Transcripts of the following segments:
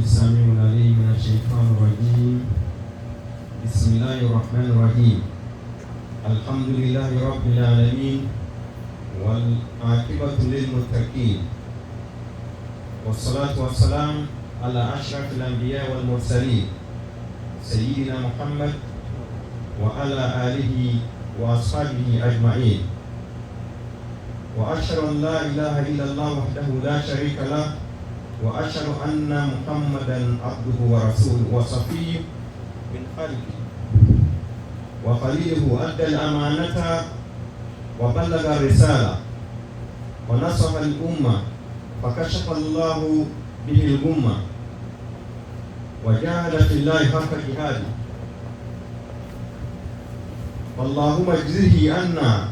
السميع العليم من الشيطان الرجيم. بسم الله الرحمن الرحيم. الحمد لله رب العالمين والعاقبة للمتقين، والصلاة والسلام على أشرف الأنبياء والمرسلين سيدنا محمد وعلى آله وأصحابه أجمعين. وأشهد أن لا إله إلا الله وحده لا شريك له، وأشهد أن محمدا عبده ورسوله وصفيه من خلقه وخليله، أدى الأمانة وبلغ الرسالة ونصح الأمة فكشف الله به الغمة وجاهد في الله حق جهاده. اللهم اجزه عنا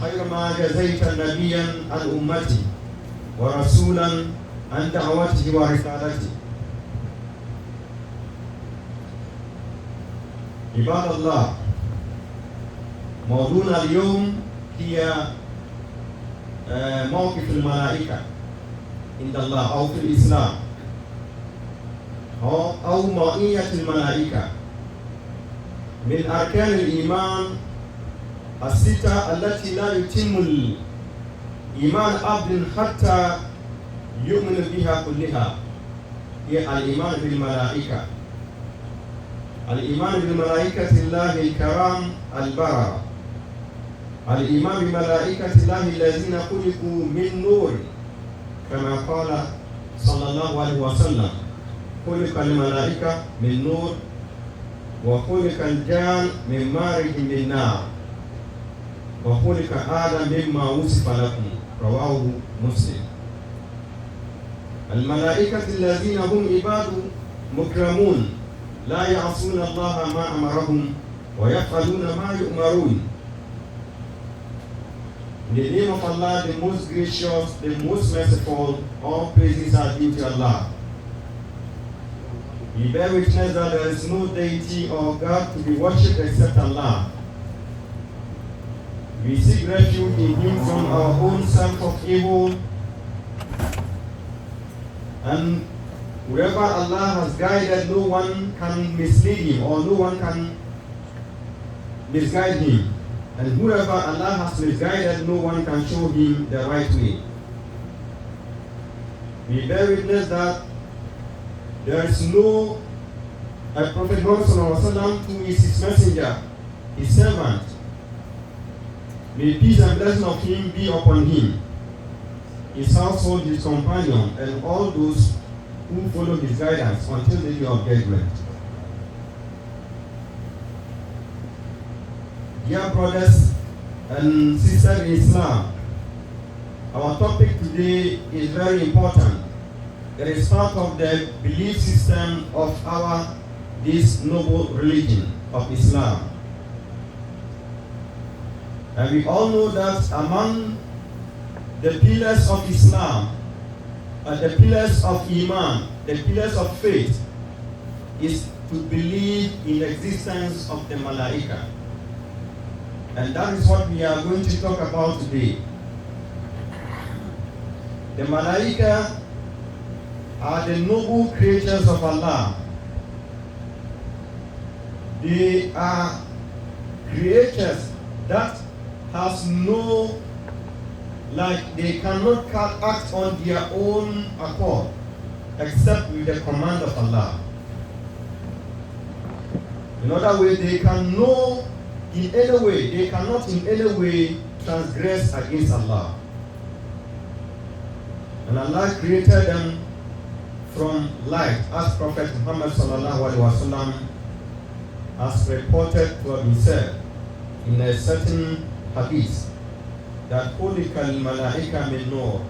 خير ما جزيت نبيا عن أمتي ورسولا عن دعوته ورسالته. عباد الله، موضوعنا اليوم هي موقف الملائكة عند الله أو في الإسلام، أو معية الملائكة من أركان الإيمان الستة التي لا يتم الإيمان عبد حتى يؤمن بها كلها. هي الإيمان بالملائكة، الإيمان بملائكة الله الكرام البررة، الإيمان بملائكة الله الذين خلقوا من نور كما قال صلى الله عليه وسلم: خلق الملائكة من نور وخلق الجان من مارج من نار وخلق آدم مما وصف لكم. رواه مسلم. الملائكة الذين هم عباد مكرمون لا يعصون الله ما أمرهم ويفعلون ما يؤمرون. In the name of Allah, the most gracious, the most merciful, all praises are due to Allah. We bear witness that there is no deity or God to be worshipped except Allah. We seek refuge in Him from our own self of evil, and wherever Allah has guided, no one can mislead him or no one can misguide him. And whoever Allah has misguided, no one can show him the right way. We bear witness that there is no Prophet Muhammad who is his messenger, his servant. May peace and blessing of him be upon him, his household, his companion, and all those who follow his guidance until the day of judgment. Dear brothers and sisters in Islam, our topic today is very important. It is part of the belief system of this noble religion of Islam. And we all know that among the pillars of Islam, the pillars of Iman, the pillars of faith, is to believe in the existence of the Malaika. And that is what we are going to talk about today. The Malaika are the noble creatures of Allah. They are creatures that has no, they cannot act on their own accord except with the command of Allah. In other words, they cannot in any way transgress against Allah. And Allah created them from light, as Prophet Muhammad sallallahu alaihi wasallam has reported to have been said in a certain hadith that khuliqal malaika min nur.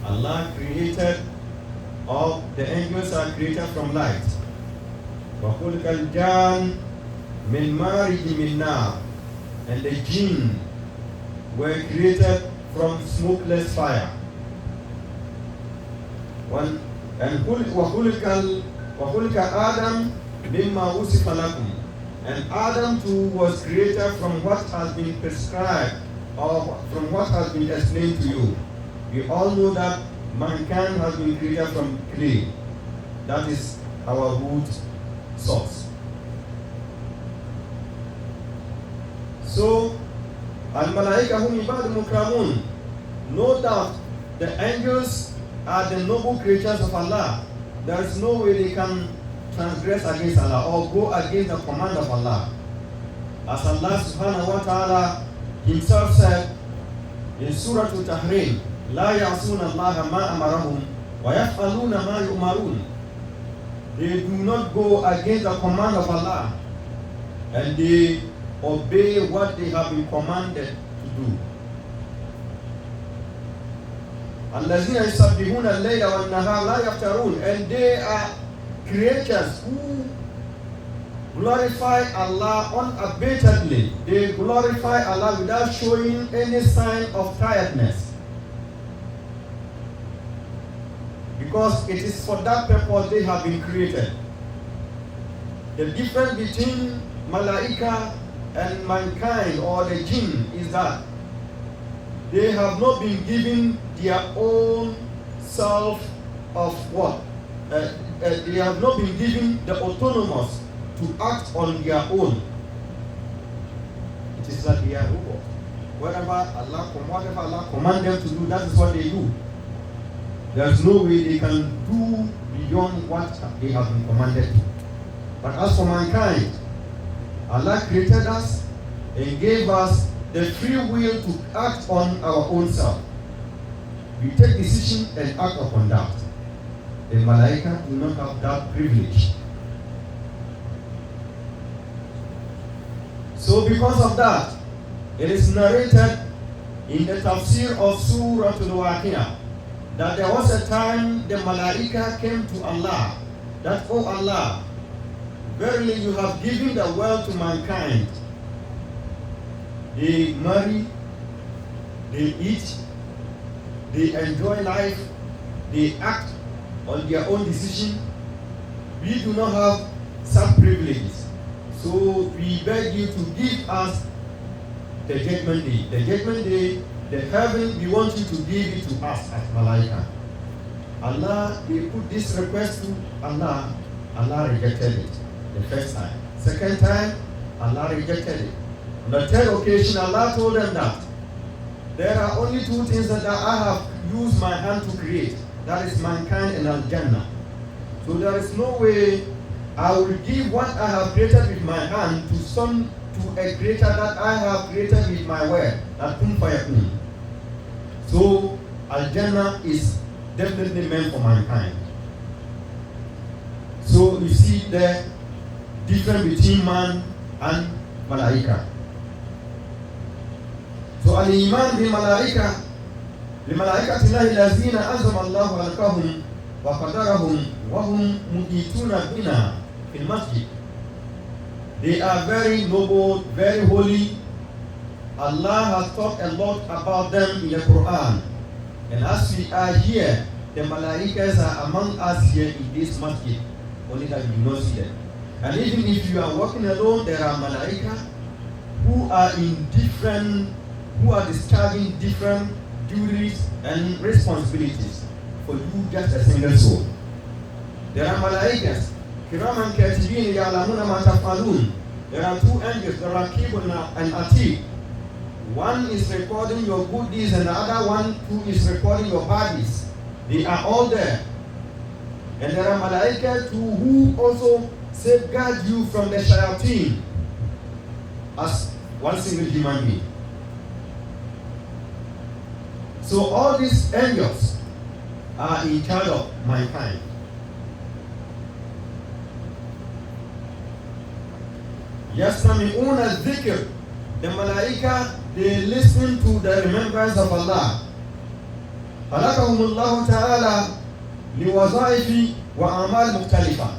Allah created, all the angels are created from light. Wa khuliqal jan min marij min nar, and the jinn were created from smokeless fire. And wa khuliqa Adam mimma usifa lakum, and Adam too was created from what has been prescribed or from what has been explained to you. We all know that mankind has been created from clay. That is our root source. So, al-malaika hum ibadun mukramun. No doubt, the angels are the noble creatures of Allah. There is no way they can transgress against Allah or go against the command of Allah. As Allah subhanahu wa ta'ala himself said in Surah Al-Tahrim, لا يعصون الله ما أمرهم ويفعلون ما يؤمرون. They do not go against the command of Allah, and they obey what they have been commanded to do. الذين يسبحون الليل والنهار لا يفترون. And they are creatures who glorify Allah unabatedly. They glorify Allah without showing any sign of tiredness. Because it is for that purpose they have been created. The difference between Malaika and mankind or the jinn is that they have not been given their own self of what? They have not been given the autonomous to act on their own. It is like they are robots. Whatever Allah commands them to do, that is what they do. There is no way they can do beyond what they have been commanded to. But as for mankind, Allah created us and gave us the free will to act on our own self. We take decision and act upon that. The Malaika do not have that privilege. So because of that, it is narrated in the tafsir of Surah Al-Waqi'ah that there was a time the Malaika came to Allah, that, oh Allah, verily you have given the world to mankind. They marry, they eat, they enjoy life, they act on their own decision. We do not have some privileges. So we beg you to give us the judgment day. The judgment day, the heaven, we want you to give it to us as Malaika. Allah, they put this request to Allah. Allah rejected it the first time. Second time, Allah rejected it. On the third occasion, Allah told them that there are only two things that I have used my hand to create. That is mankind and Al-Jannah. So there is no way I will give what I have created with my hand to a creator that I have created with my word. That kun fayakun. So Al-Jannah is definitely meant for mankind. So you see the difference between man and Malaika. So al-iman bil malaika li malaikati llahi allazina azama Allahu khalaqahum wa qadarahum wa hum muqituna bina fil masjid. They are very noble, very holy. Allah has talked a lot about them in the Quran. And as we are here, the malaikas are among us here in this masjid, only that we do not see them. And even if you are walking alone, there are malaika who are discharging different duties and responsibilities for you, just a single soul. There are malaikas, kiraman katibin ya'lamuna ma taf'alun. There are two angels, the Raqib and Atid. One is recording your good deeds and the other one who is recording your bad deeds. They are all there. And there are malaika who also safeguard you from the shayateen as one single human being. So all these angels are in charge of mankind. Yastami'una dhikr. The malaika, they listen to the remembrance of Allah. Khalaqahumullahu ta'ala liwazaifi wa amal mukhtalifa.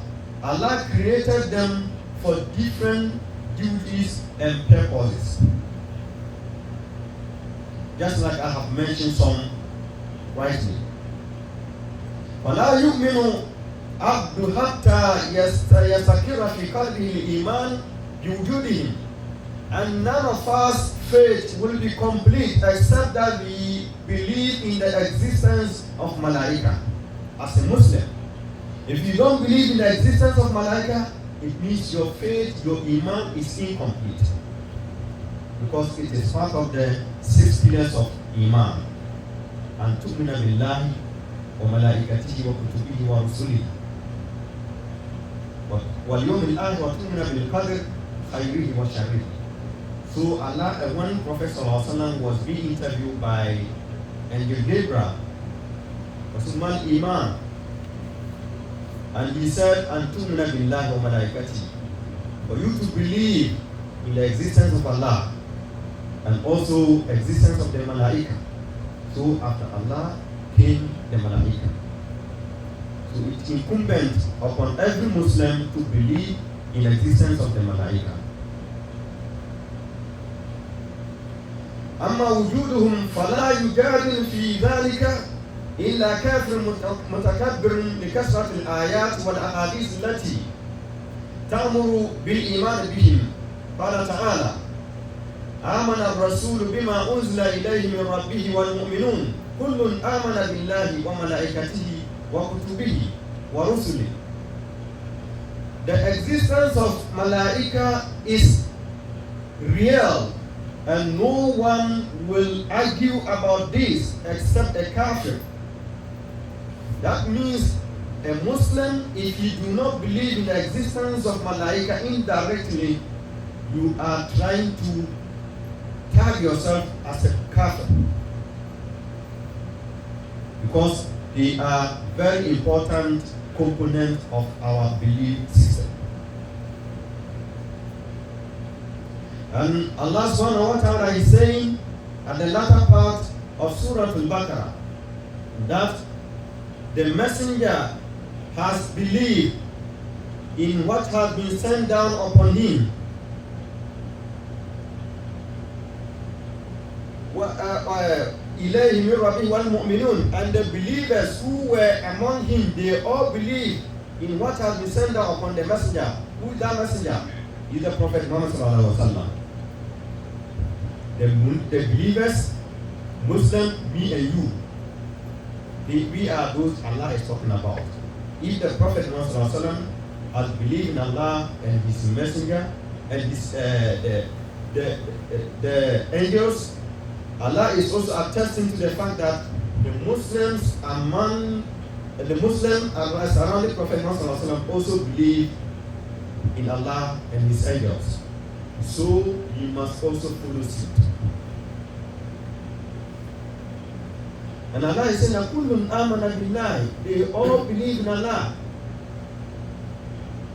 Allah created them for different duties and purposes. Just like I have mentioned some rightly. وَلَا يُؤْمِنُ عَبْدُ حَتَّى يَسْتَقِرَّ فِي قَلْبِهِ الْإِيمَانِ بِوُجُودِهِمْ. And none of us faith will be complete except that we believe in the existence of malaika. As a Muslim, If you don't believe in the existence of malaika, it means your faith, your iman is incomplete. Because it is part of the 6 pillars of iman. And tu'mina billahi wa malaikatihi wa kutubihi wa rusulihi wal yawmil akhir wa tu'mina bil qadr khayrihi wa sharrihi. So when Prophet ﷺ was being interviewed by Angel Gabriel, Rasulman Iman, and he said, "Antumna billahi wa malaikati," for you to believe in the existence of Allah and also existence of the malaika. So after Allah came the malaika. So it's incumbent upon every Muslim to believe in the existence of the malaika. أما وجودهم فلا يجادل في ذلك إلا كافر متكبر لكثرة الآيات والأحاديث التي تأمر بالإيمان بهم. قال تعالى: آمن الرسول بما أنزل إليه من ربه والمؤمنون كل آمن بالله وملائكته وكتبه ورسله. The existence of malaika is real, and no one will argue about this except a kafir. That means a Muslim, if you do not believe in the existence of malaika indirectly, you are trying to tag yourself as a kafir. Because they are very important component of our belief system. And Allah subhanahu wa ta'ala is saying at the latter part of Surah Al-Baqarah that the messenger has believed in what has been sent down upon him. إِلَيْهِ مِنْ رَبِّهِ وَالْمُؤْمِنُونَ, and the believers who were among him, they all believed in what has been sent down upon the messenger. Who is that messenger? Is the Prophet Muhammad sallallahu alaihi wasallam. The believers, Muslim, me and you, we are those Allah is talking about. If the Prophet Muhammad sallallahu alaihi wasallam has believed in Allah and His messenger and His the angels, Allah is also attesting to the fact that the Muslims surrounding Prophet Muhammad also believe in Allah and His angels. So you must also follow suit. And Allah is saying, "Kullun amana billahi," they all believe in Allah,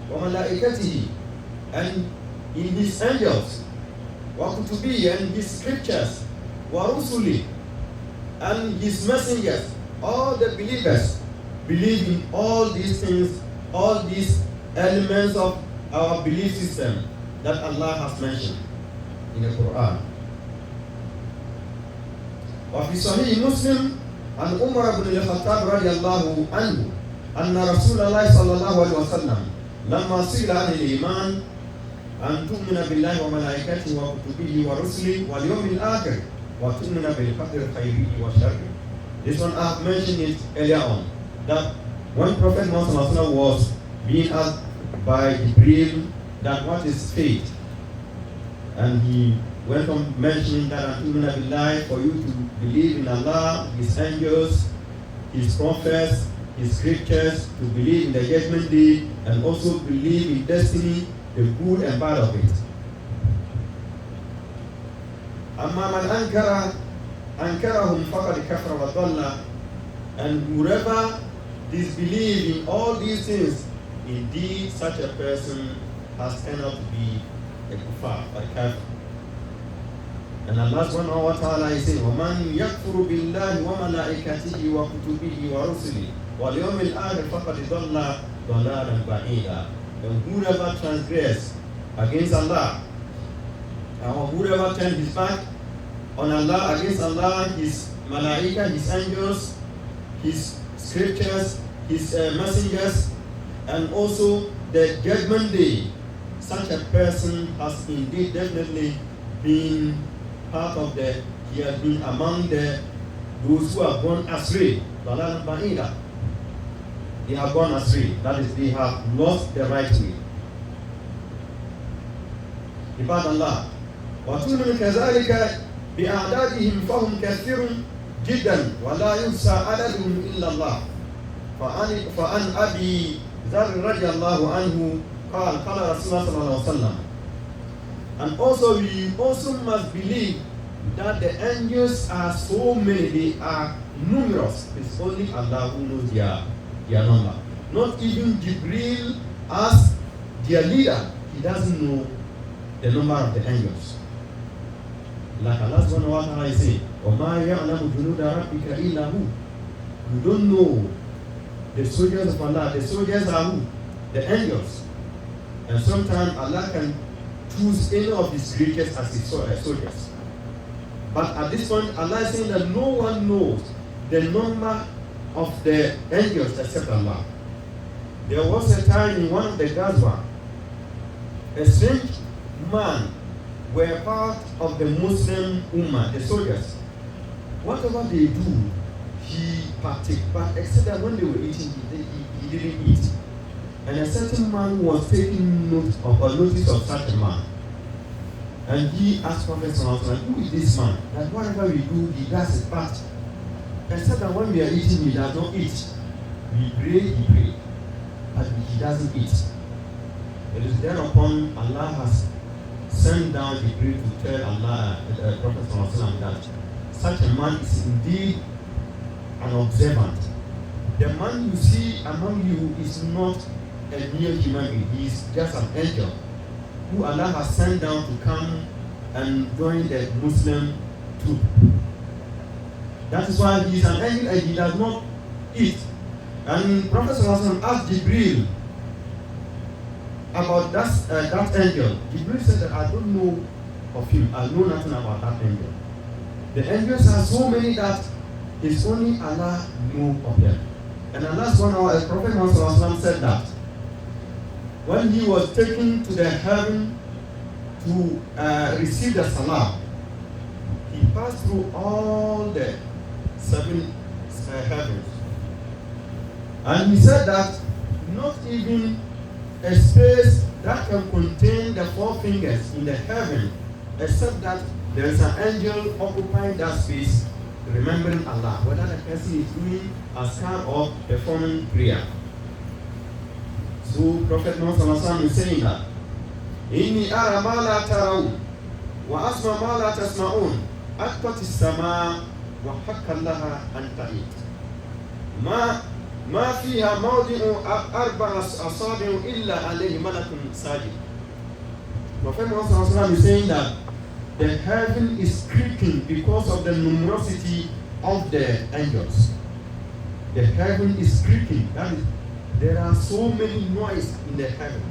wa malaikatihi, and in His angels, wa kutubihi, and His scriptures, wa rusuli, and His messengers. All the believers believe in all these things, all these elements of our belief system that Allah has mentioned in the Quran. وفي صحيح مسلم عن عمر بن الخطاب رضي الله عنه أن رسول الله صلى الله عليه وسلم لما سئل عن الإيمان أن تؤمن بالله وملائكته وكتبه ورسله واليوم الآخر وتؤمن بالقدر خيره وشره. This one I have mentioned it earlier on, that when Prophet Muhammad was being asked by Jibril that what is faith, and he went on mentioning that for you to believe in Allah, His angels, His prophets, His scriptures, to believe in the judgment day, and also believe in destiny, the good and bad of it. أما من أنكرهم فقد كفر وضل, and whoever disbelieves in all these things, indeed such a person has turned out to be a kuffar, a kafir. And Allah subhanahu wa ta'ala is saying, وَمَنْ يَكْفُرُ بِاللَّهِ وَمَلَائِكَتِهِ وَكُتُبِهِ وَرُسُلِهِ وَالْيَوْمِ الْآخِرِ فَقَدْ ضَلَّ ضَلَالًا بَعِيدًا. And whoever transgress against Allah, or whoever turns his back on Allah, against Allah, His malaika, His angels, His scriptures, His messengers, and also the judgment day, such a person has indeed definitely been part of he has been among those who are gone astray. they have gone astray. That is, they have lost the right way. عباد الله وتؤمن كذلك بأعدادهم فهم كثير جدا ولا يحصى عددهم إلا الله فعن أبي ذر رضي الله عنه قال رسول الله صلى الله عليه وسلم. And also we also must believe that the angels are so many, they are numerous. It's only Allah who knows their number. Not even Jibril as their leader, he doesn't know the number of the angels. Like Allah subhanahu wa ta'ala is saying, وَمَا يَعْلَمُ جُنُودَ رَبِّكَ إِلَّا هُ. You don't know the soldiers of Allah. The soldiers are who? The angels. And sometimes Allah can choose any of his creatures as his soldiers. But at this point, Allah is saying that no one knows the number of the angels except Allah. There was a time in one of the Ghazwa, a strange man were part of the Muslim Ummah, the soldiers. Whatever they do, he partook. But except that when they were eating, he didn't eat. And a certain man was taking notice of such a man. And he asked Prophet Sallallahu Alaihi Wasallam, who is this man? That whatever we do, he does it. But except that when we are eating, he does not eat. We pray, but he doesn't eat. It is thereupon Allah has sent down Jibril to tell Prophet Sallallahu Alaihi Wasallam that such a man is indeed an observant. The man you see among you is not a mere human being. He is just an angel who Allah has sent down to come and join the Muslim troop. That is why he is an angel and he does not eat. And Prophet ﷺ asked Jibril about that angel. Jibril said that I don't know of him. I know nothing about that angel. The angels are so many that it's only Allah knows of them. And Allah Prophet ﷺ said that when he was taken to the heaven to receive the salam, he passed through all the 7 heavens. And he said that not even a space that can contain the 4 fingers in the heaven, except that there is an angel occupying that space, remembering Allah, whether the person is doing azkar or performing prayer. So Prophet Muhammad is saying that Inni ara ma la taraw wa asma ma la tasma'un aqtat as-sama wa hakka laha an ta'id ma fiha mawdi'u arba'a asabi'u illa alayhi malakun sajid. Prophet Muhammad is saying that the heaven is creaking because of the numerosity of the angels. The heaven is creaking. That is, there are so many noise in the heaven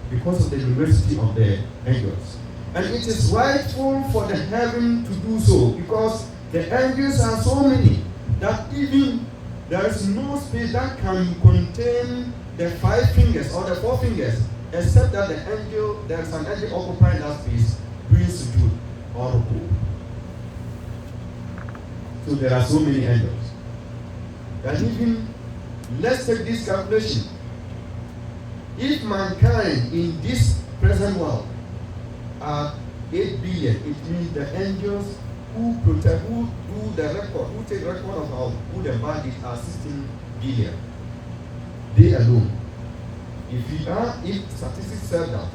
because of the numerosity of the angels. And it is rightful for the heaven to do so because the angels are so many that even there is no space that can contain the 5 fingers or the 4 fingers, except that there is an angel occupying that space doing sujood or ruku. So there are so many angels that even, let's take this calculation. If mankind in this present world are 8 billion, it means the angels who do the record, who take record of how good and bad is are 16 billion. They alone. If statistics say that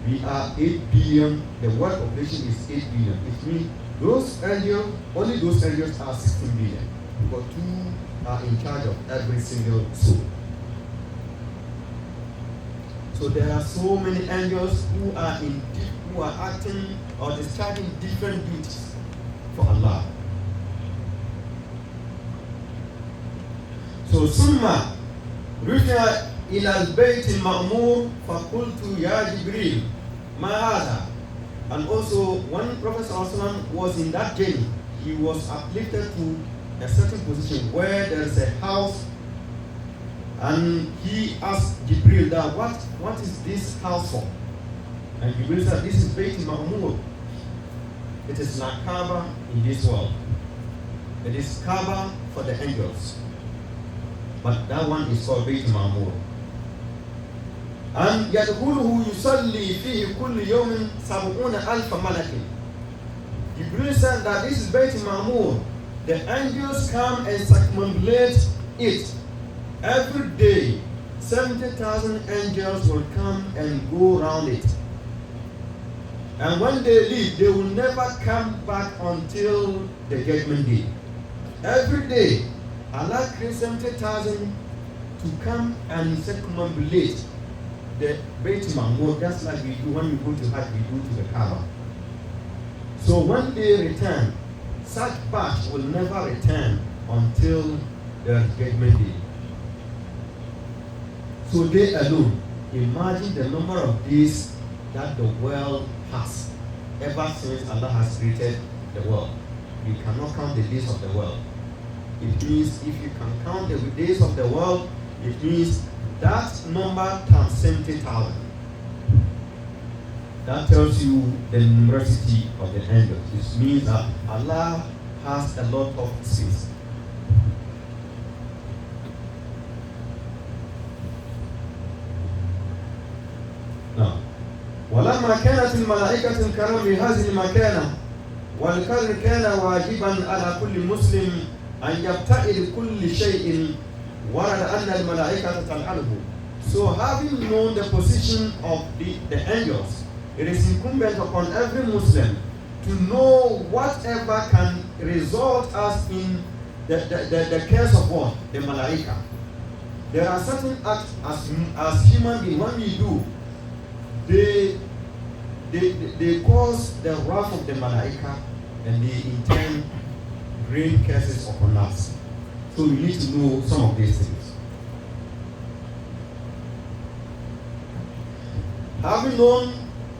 we are 8 billion, the world population is 8 billion, it means only those angels are 16 billion, because 2 are in charge of every single soul. So there are so many angels who are acting or discharging different duties for Allah. So summa rufi'a ila al-bayt al-ma'mur faqultu ya Jibril ma hadha. And also when Prophet ﷺ was in that journey, he was uplifted to a certain position where there is a house, and he asked Jibril that what is this house for? And Jibril said, this is Bayt al-Ma'mur. It is like Kaaba in this world. It is Kaaba for the angels. but that one is called Bayt Ma'mur. And يدخله يصلي فيه كل يوم 70,000 ملك. Jibril said that this is Bayt Ma'mur. The angels come and circumambulate it. Every day, 70,000 angels will come and go around it. And when they leave, they will never come back until the judgment day. Every day, Allah creates 70,000 to come and circumambulate the Bayt Ma'mur, just like we do when we go to Hajj, we go to the Kaaba. So when they return, such batch will never return until the judgment day. So they alone, imagine the number of days that the world has ever since Allah has created the world. You cannot count the days of the world. It means if you can count the days of the world, it means that number times 70,000. That tells you the numerosity of the angels. It means that Allah has a lot of space. Now, ولما كانت الملائكة الكرام بهذه المكانة والكرم كان واجبا على كل مسلم أن يبتعد كل شيء ورد أن الملائكة تلعنه. So having known the position of the angels, it is incumbent upon every Muslim to know whatever can result us in the case of what? The Malaika. There are certain acts as human beings, when we do, they cause the wrath of the Malaika and they in turn bring curses upon us. So we need to know some of these things. Having known,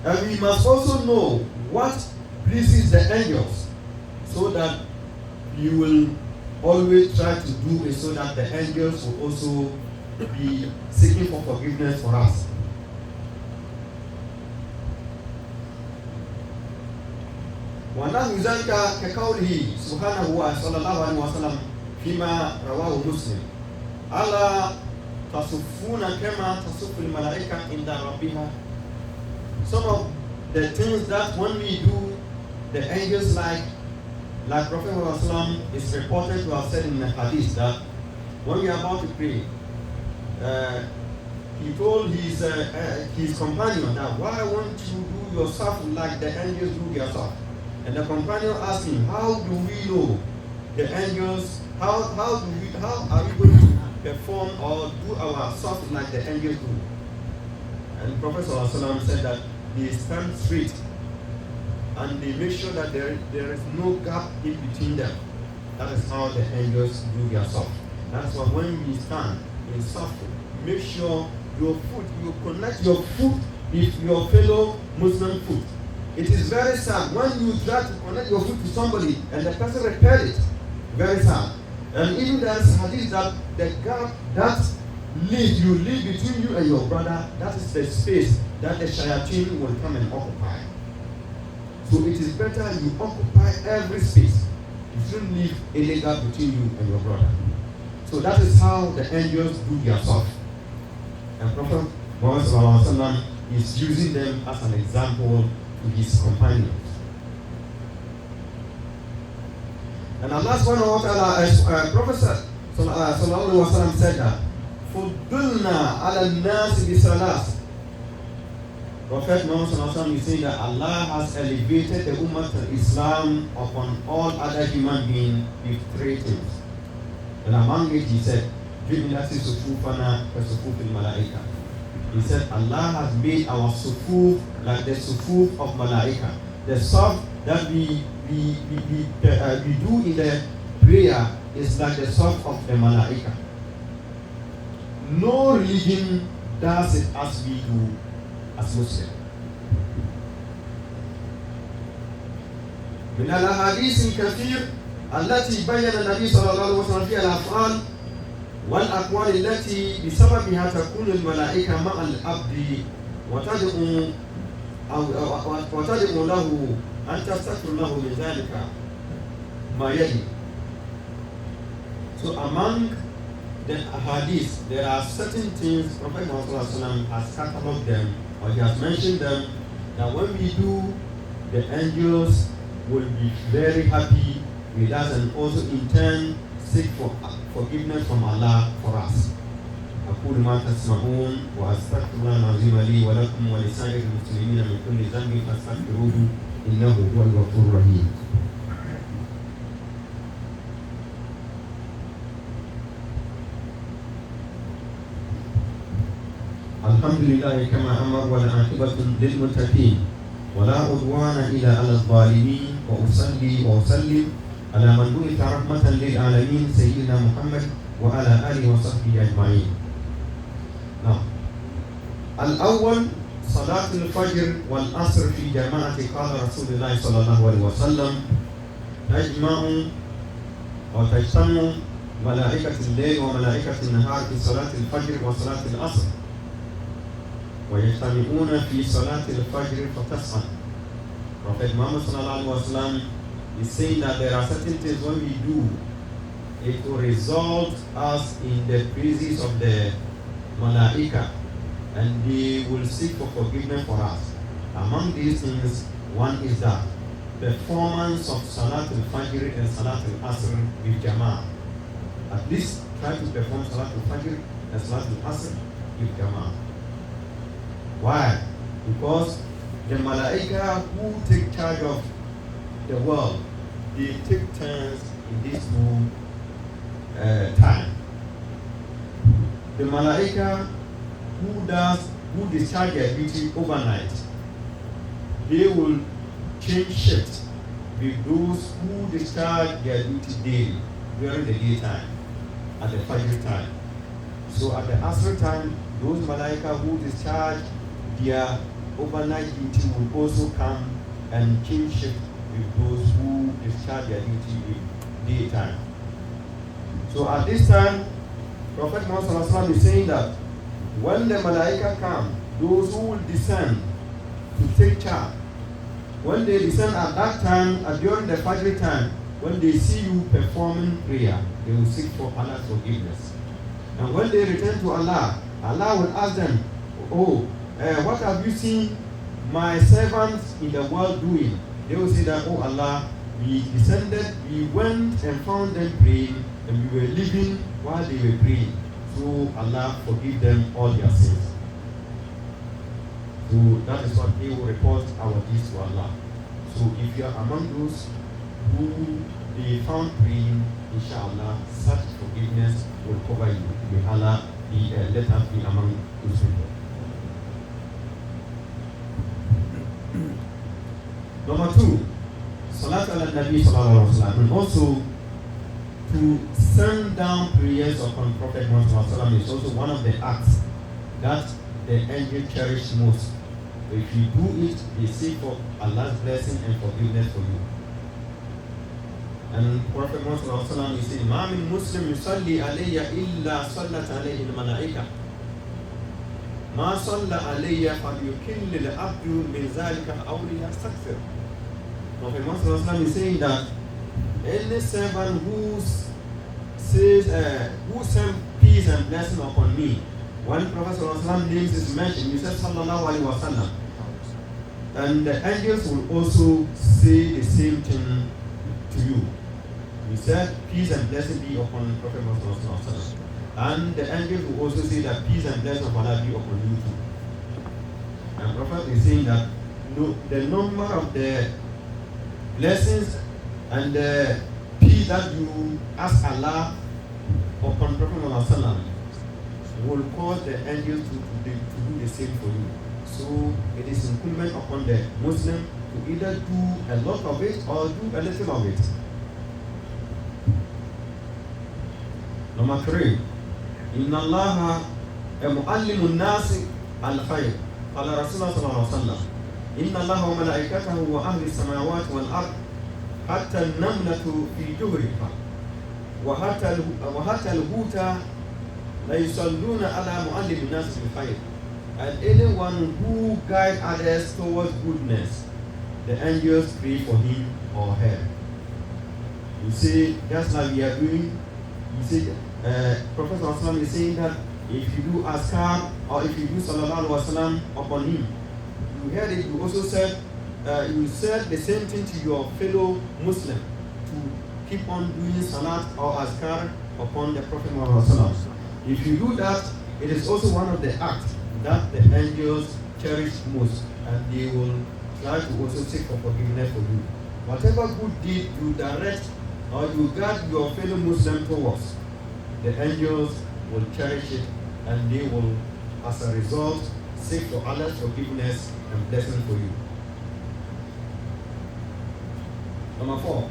and we must also know what pleases the angels, so that you will always try to do it, so that the angels will also be seeking for forgiveness for us. ونحو ذلك كقوله سبحانه وصلى الله عليه وسلم فيما رواه مسلم ألا تصفون كما تصف الملائكة عند ربها. Some of the things that when we do, the angels like Prophet Muhammad is reported to have said in the hadith that when we are about to pray, he told his companion that, why won't you do yourself like the angels do yourself? And the companion asked him, how do we know the angels, how are we going to perform or do our stuff like the angels do? And Prophet ﷺ said that they stand straight and they make sure that there is no gap in between them. That is how the angels do their stuff. That's why when we stand in suffering, make sure your foot, you connect your foot with your fellow Muslim foot. It is very sad when you try to connect your foot to somebody and the person repels it. Very sad. And even there is hadith that the gap that you leave between you and your brother, that is the space that the shayateen will come and occupy. So it is better you occupy every space. You shouldn't leave any gap between you and your brother. So that is how the angels do their stuff. And Prophet Muhammad is using them as an example to his companions. And Allah subhanahu wa ta'ala, as Prophet sallallahu alaihi wasallam said that, فُضِّلْنَا عَلَى النَّاسِ بِثَلَاثٍ. Prophet Muhammad is saying that Allah has elevated the Ummah of Islam upon all other human beings with three things. And among it he said, جِبْنَةِ سُفُوفَنَا كَسُفُوفِ الْمَلَائِكَةِ. He said Allah has made our sufuf like the sufuf of Malaika. The saf that we do in the prayer is like the saf of the Malaika. No religion does it as we do as Muslims. من الأحاديث الكثير التي بين النبي صلى الله عليه وسلم فيها الأفعال والأقوال التي بسببها تكون الملائكة مع العبد وتدعو له أن تستغفر له من ذلك ما يلي. So among the hadith, there are certain things Prophet Muhammad has cataloged them, or he has mentioned them, that when we do, the angels will be very happy with us and also in turn seek for forgiveness from Allah for us. أقول ما تسمعون وأستغفر الله العظيم لي ولكم ولسائر المسلمين من كل ذنب فاستغفروه إنه هو الغفور الرحيم. الحمد لله كما أمر والعاقبة للمتقين ولا عدوان إلا على الظالمين وأصلي وأسلم على من بعث رحمة للعالمين سيدنا محمد وعلى آله وصحبه أجمعين. الأول صلاة الفجر والعصر في جماعة قال رسول الله صلى الله عليه وسلم تجمع وتجتمع ملائكة الليل وملائكة النهار في صلاة الفجر وصلاة العصر ويجتمعون في صلاة الفجر فتصعد. Prophet Muhammad sallallahu alaihi wasallam is saying that there are certain things when we do, it will result us in the praises of the Malaika, and they will seek for forgiveness for us. Among these things, one is that performance of Salat al-Fajr and Salat al-Asr with Jama'ah. At least try to perform Salat al-Fajr and Salat al-Asr with Jama'ah. Why? Because the Malaika who take charge of the world, they take turns in this two time. The Malaika who discharge their duty overnight, they will change shift with those who discharge their duty daily during the daytime, at the Fajr time. So at the Asr time, those Malaika who discharge their overnight duty will also come and change shift with those who discharge their duty with daytime. So at this time, Prophet Muhammad is saying that when the Malaika come, those who will descend to take charge, when they descend at that time, during the Fajr time, when they see you performing prayer, they will seek for Allah's forgiveness. And when they return to Allah, Allah will ask them, what have you seen my servants in the world doing? They will say that, oh Allah, we descended, we went and found them praying, and we were living while they were praying. So Allah forgive them all their sins. So that is what they will report our deeds to Allah. So if you are among those who they found praying, inshallah, such forgiveness will cover you. May Allah let us be among those people. Number 2, Salat ala Nabi sallallahu alaihi wasallam, and also to send down prayers upon Prophet Muhammad sallallahu alaihi wasallam is also one of the acts that the angel cherish most. So if you do it, they seek for Allah's blessing and forgiveness for you. And Prophet Muhammad sallallahu alaihi wasallam is saying, "Ma min Muslim yusalli alayya illa sallat alayhi al-malaika. Ma salla alayya falyukill al-abdu min zalika aw liyastaghfir." Prophet Muhammad sallallahu alaihi wasallam is saying that any servant who sends peace and blessing upon me, when Prophet sallallahu alaihi wasallam names is mentioned, he says sallallahu alaihi wasallam, and the angels will also say the same thing to you. He said, peace and blessing be upon Prophet Muhammad sallallahu alaihi wasallam, and the angels will also say that peace and blessing of Allah be upon you too. And Prophet is saying that the number of the blessings and the peace that you ask Allah upon Prophet Muhammad sallallahu alaihi wasallam will cause the angels to do the same for you. So it is incumbent upon the Muslim to either do a lot of it or do a little of it. Number 3, Inna Allah mu'allimun nasi al-khayr. Qala Rasulullah sallallahu alaihi wasallam, Inna Allah wa malaikatahu wa ahli samawati wal ard hatta an-namlatu fi juhriha wa hatta al-huta la yusalluna ala mu'allimin nasi bil-khayr. And anyone who guides others towards goodness, the angels pray for him or her. You see, just like we are doing, you see, Prophet ﷺ is saying that if you do askar or if you do sallallahu alaihi wasallam upon him, you heard it. You also said you said the same thing to your fellow Muslim to keep on doing salat or askar upon the Prophet Muhammad. If you do that, it is also one of the acts that the angels cherish most, and they will try to also seek for forgiveness for you. Whatever good deed you direct or you guide your fellow Muslim towards, the angels will cherish it, and they will, as a result, seek for Allah's forgiveness and blessing for you. Number 4.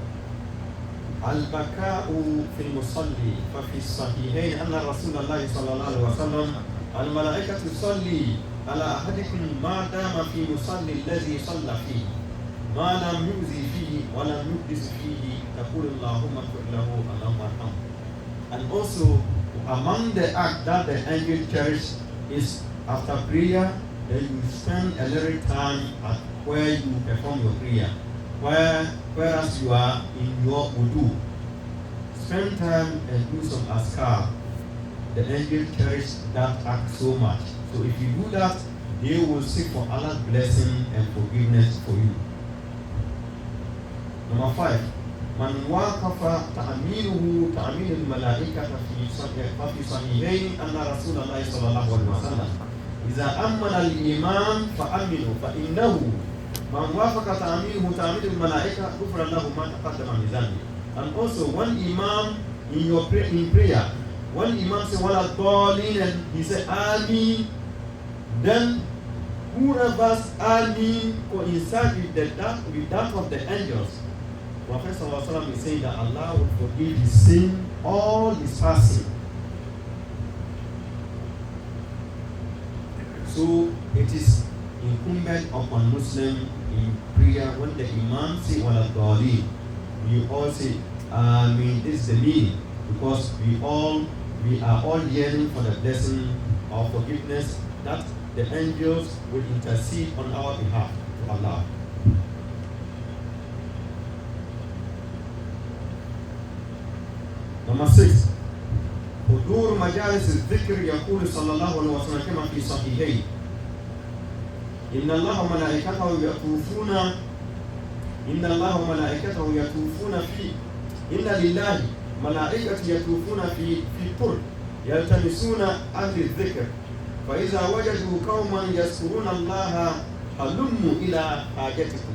البكاء في المصلي ففي الصحيحين أن رسول الله صلى الله عليه وسلم الملائكة تصلي على أحدكم ما دام في مصلي الذي صلى فيه ما لم يؤذي فيه ولم يحدث فيه تقول اللهم اغفر له اللهم ارحمه. And also among the act that the angel cherish is after prayer, then you spend a little time at where you perform your prayer. Whereas you are in your wudu, spend time and do some askar. The angel cherish that act so much. So if you do that, they will seek for Allah's blessing and forgiveness for you. Number 5. من وقف تأمينه الملائكة في صحيحين أن رسول الله صلى الله عليه وسلم إذا أمن الإمام فأمنوا فإنه من وافق تأمين الملائكة غفر له ما تقدم من ذنبه. And also when Imam in prayer, when Imam says wala dhalin and he says Ameen, then whoever's Ameen coincides with that of the angels, Prophet ﷺ is saying that Allah will forgive his sin, all his past sin. So it is incumbent upon Muslim in prayer when the Imam say wala dhalin, we all say Ameen. This is the meaning, because we are all yearning for the blessing of forgiveness that the angels will intercede on our behalf to Allah. Number 6. حضور مجالس الذكر يقول صلى الله عليه وسلم كما في صحيحين إن الله وملائكته يطوفون في إن لله ملائكة يطوفون في الطرق يلتمسون أهل الذكر فإذا وجدوا قوما يذكرون الله هلموا إلى حاجتكم.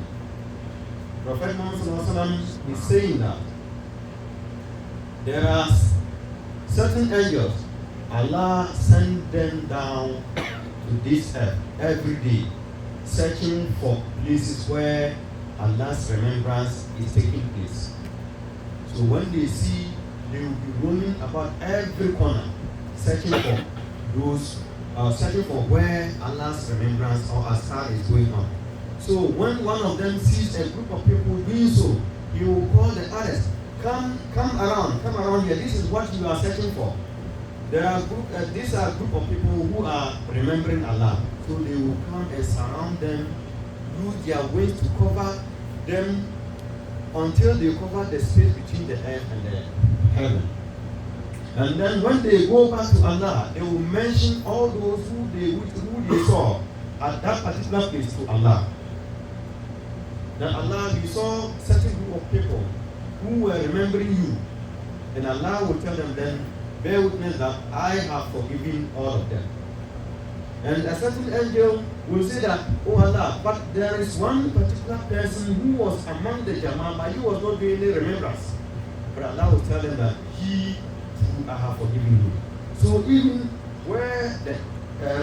Prophet Muhammad is saying that there are certain angels, Allah sent them down to this earth every day, searching for places where Allah's remembrance is taking place. So when they see, they will be roaming about every corner, searching for where Allah's remembrance or Azkar is going on. So when one of them sees a group of people doing so, he will call the others, come around here. This is what you are searching for. These are a group of people who are remembering Allah. So they will come and surround them, use their wings to cover them until they cover the space between the earth and the heaven. And then when they go back to Allah, they will mention all those who they saw at that particular place to Allah. That Allah, we saw certain group of people who were remembering you. And Allah will tell them then, bear witness that I have forgiven all of them. And a certain angel will say that, oh Allah, but there is one particular person who was among the Jama'ah, but he was not doing any remembrance. But Allah will tell them that he too, I have forgiven you. So even where the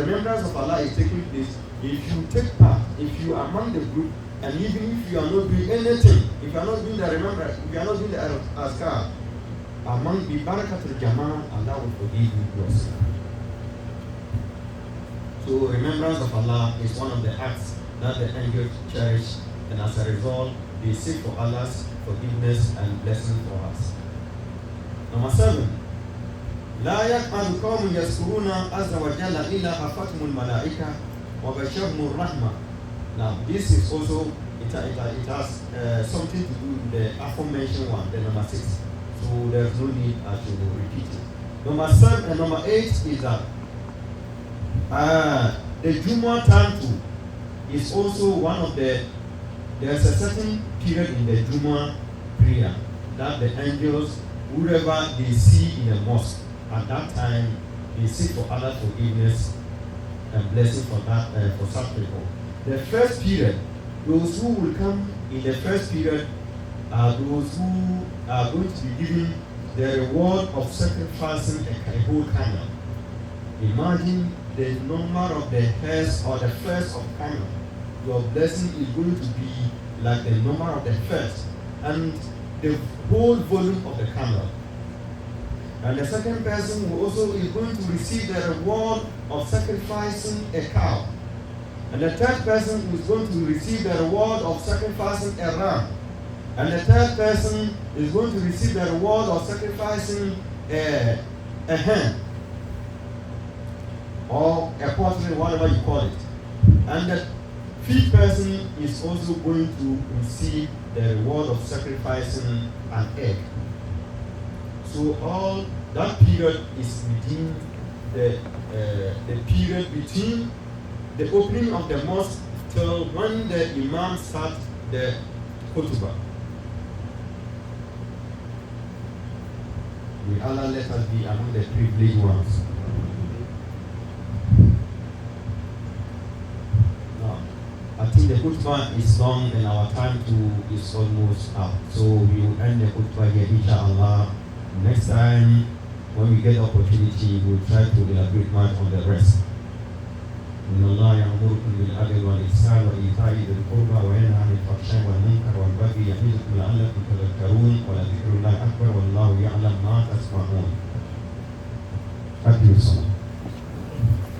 remembrance of Allah is taking place, if you take part, if you are among the group, and even if you are not doing anything, if you are not doing the remembrance, if you are not doing the Azkar, among the Barakatul Jama'ah, Allah will forgive you your sin. So remembrance of Allah is one of the acts that the angels cherish, and as a result, they seek for Allah's forgiveness and blessing for us. Number 7. لا يقعد قوم يذكرون عز وجل إلا حفتهم الملائكة وبشرهم الرحمة. Now this is also, it has something to do with the aforementioned one, the number 6. So there's no need to repeat it. Number 8 is that the Juma time too is also one of there's a certain period in the Juma prayer that the angels, whoever they see in the mosque at that time, they seek for Allah's forgiveness and blessing for that for such people. The first period, those who will come in the first period are those who are going to be given the reward of sacrificing a whole camel. Imagine the number of the hairs or the first of camel. Your blessing is going to be like the number of the first and the whole volume of the camel. And the second person who also is going to receive the reward of sacrificing a cow. And the third person is going to receive the reward of sacrificing a ram. And the third person is going to receive the reward of sacrificing a hen or a poultry, whatever you call it. And the fifth person is also going to receive the reward of sacrificing an egg. So all that period is within the period between the opening of the mosque till when the Imam starts the khutbah. May Allah let us be among the privileged ones. Now, I think the khutbah is long and our time too is almost up. So we will end the khutbah here, inshallah. Next time, when we get the opportunity, we will try to elaborate much on the rest. إن الله يأمركم بالعدل والإحسان وإيتاء ذي القربى وينهى عن الفحشاء والمنكر والبغي يعظكم لعلكم تذكرون ولذكر الله أكبر والله يعلم ما تصنعون. أكمل الصلاة.